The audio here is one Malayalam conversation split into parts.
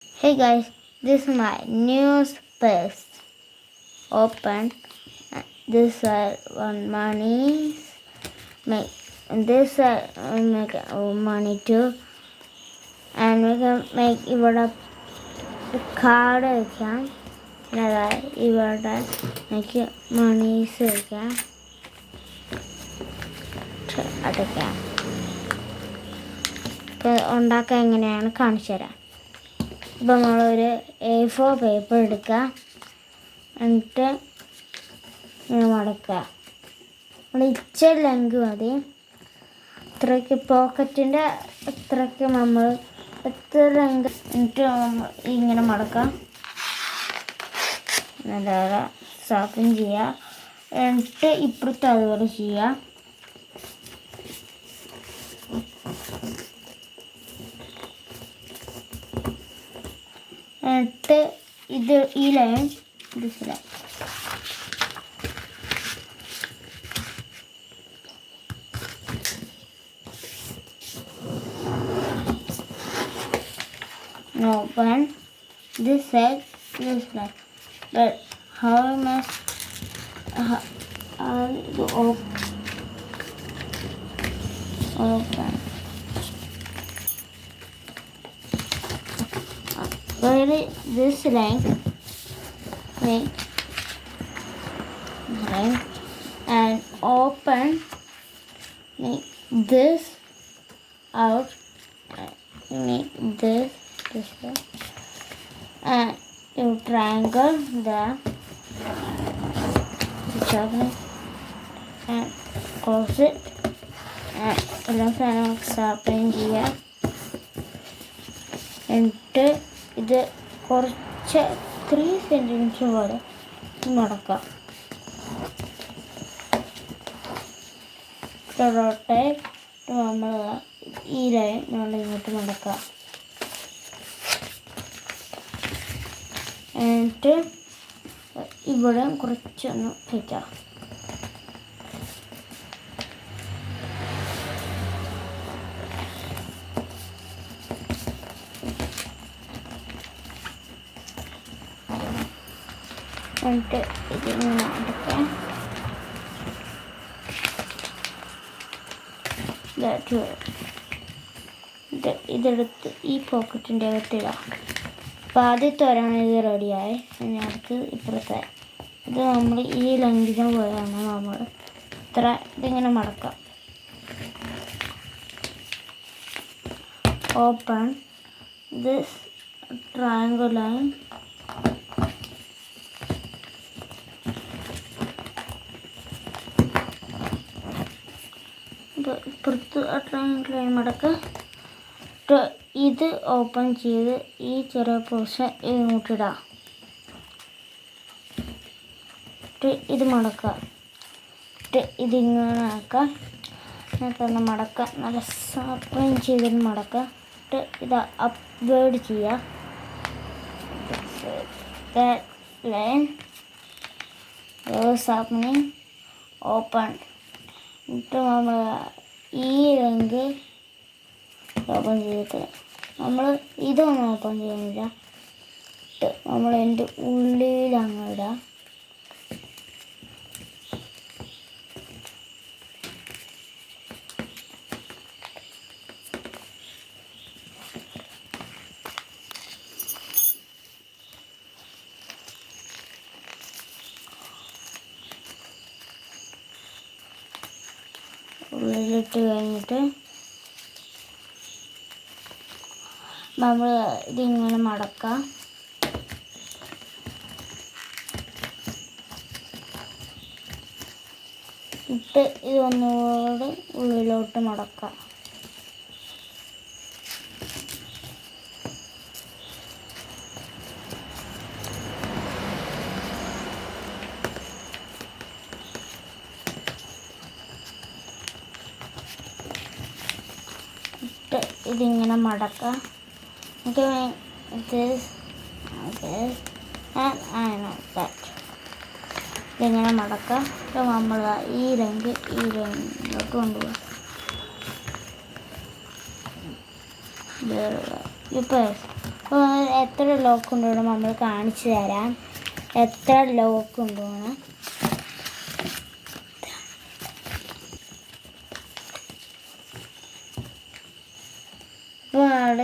Hey guys, this is my new space. Open. This one money. Make this make money too. And we can make ഇവിടെ കാർഡ് വയ്ക്കാം. ഇവിടെ എനിക്ക് മണീസ് വയ്ക്കാം. അടയ്ക്കാം. ഇപ്പോൾ ഉണ്ടാക്കാൻ എങ്ങനെയാണ് കാണിച്ചു തരാം. ഇപ്പോൾ നമ്മളൊരു A4 പേപ്പർ എടുക്കുക, എന്നിട്ട് ഇങ്ങനെ മടക്കുക. നമ്മൾ ഇച്ചിരി ലെങ്ക് മതി. ഇത്രയ്ക്ക് പോക്കറ്റിൻ്റെ ഇത്രയ്ക്ക് നമ്മൾ എത്ര ലെങ്ക് എന്നിട്ട് നമ്മൾ ഇങ്ങനെ മടക്കാം. നല്ല സാഫും ചെയ്യുക. എന്നിട്ട് ഇപ്പുറത്ത് അതുപോലെ ചെയ്യുക. എന്നിട്ട് ഇത് ഈ line this line open this side this line, but how must open where this line and open make this out, make this way, and you triangle there and close it and left sharpen here. എന്നിട്ട് ഇത് കുറച്ച് 3 സെൻറ്റിമീറ്റർ പോലെ മടക്കാം. റൊട്ടേറ്റ് നമ്മൾ ഈ ലൈൻ നമ്മൾ ഇങ്ങോട്ട് മടക്കാം. എന്നിട്ട് ഇവിടെ കുറച്ചൊന്ന് കയറ്റാം. എന്നിട്ട് ഇതിങ്ങനെ എടുക്കാം. ഇതെടുത്ത് ഈ പോക്കറ്റിൻ്റെ അകത്തിടാം. അപ്പോൾ ആദ്യത്തെ ഒരാണ് ഇത് റെഡിയായി. ഇനി അടുത്ത് ഇപ്പുറത്തെ ഇത് നമ്മൾ ഈ ലെങ്കിന് പോയാണ് നമ്മൾ ഇത്ര ഇതിങ്ങനെ മടക്കാം. ഓപ്പൺ ദിസ് ട്രയാങ്കിൾ ലൈൻ ഇപ്പുറത്ത് ട്രയാങ്കിൾ ലൈൻ മടക്കുക. ഇത് ഓപ്പൺ ചെയ്ത് ഈ ചെറിയ പോർഷൻ ഇങ്ങോട്ടിടാം. ഇത് മടക്കുക. ഇതിങ്ങനെ ആക്കുക. എന്നിട്ടൊന്ന് മടക്കുക. നല്ല ഓപ്പൺ ചെയ്തിട്ട് മടക്കുക. ഇത് അപ്വേഡ് ചെയ്യുക. Line opening open. എന്നിട്ട് നമ്മൾ ഈ ലെങ്ക് ഓപ്പൺ ചെയ്തിട്ട് നമ്മൾ ഇതൊന്നും ഓപ്പൺ ചെയ്യുന്നില്ല. നമ്മൾ എൻ്റെ ഉള്ളിൽ അങ്ങ് ഇടാം. ഉള്ളിലിട്ട് കഴിഞ്ഞിട്ട് നമ്മൾ ഇതിങ്ങനെ മടക്കാം. ഇതൊന്നുകൂടെ ഉള്ളിലോട്ട് മടക്കാം. ഇതിങ്ങനെ മടക്കാം. ഇതിങ്ങനെ മടക്കാം. നമ്മൾ ഈ ലൈനിലോട്ട് കൊണ്ടുപോകാം. ഇപ്പോൾ അപ്പോൾ എത്ര ലോക്ക് കൊണ്ടുപോകണം നമ്മൾ കാണിച്ചു തരാം. എത്ര ലോക്ക് കൊണ്ടുപോകണം. അപ്പോൾ ആൾ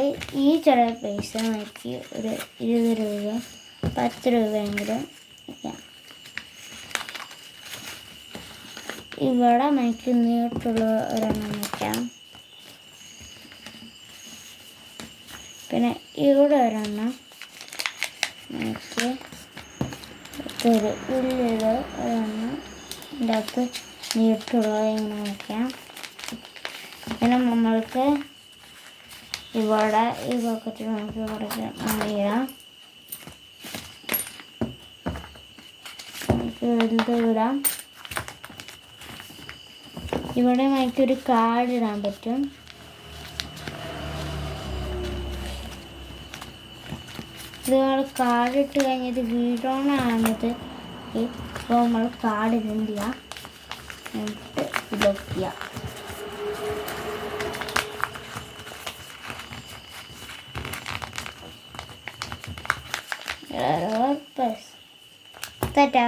ഈ ചെറിയ പൈസ നോക്കി ഒരു 20 രൂപ 10 രൂപയെങ്കിലും വയ്ക്കാം. ഇവിടെ നമുക്ക് നീട്ടുള്ള ഒരെണ്ണം വയ്ക്കാം. പിന്നെ ഇവിടെ ഒരെണ്ണം നമുക്ക് ഒരു ഉള്ളിൽ ഒരെണ്ണം ഇതിൻ്റെ അകത്ത് നീട്ടുള്ളത് ഇങ്ങനെ വയ്ക്കാം. പിന്നെ നമ്മൾക്ക് ഇവിടെ ഈ പോക്കറ്റിൽ നമുക്ക് കുറച്ച് ഇടാം. നമുക്ക് വലുത് ഇടാം. ഇവിടെ നമുക്കൊരു കാർഡ് ഇടാൻ പറ്റും. ഇത് നമ്മൾ കാർഡ് ഇട്ട് കഴിഞ്ഞത് വീടോണാണത്. അപ്പോൾ നമ്മൾ കാർഡ് ഇടുന്നില്ല, എന്നിട്ട് ഇതൊക്കെ ചെയ്യാം. തെറ്റാ.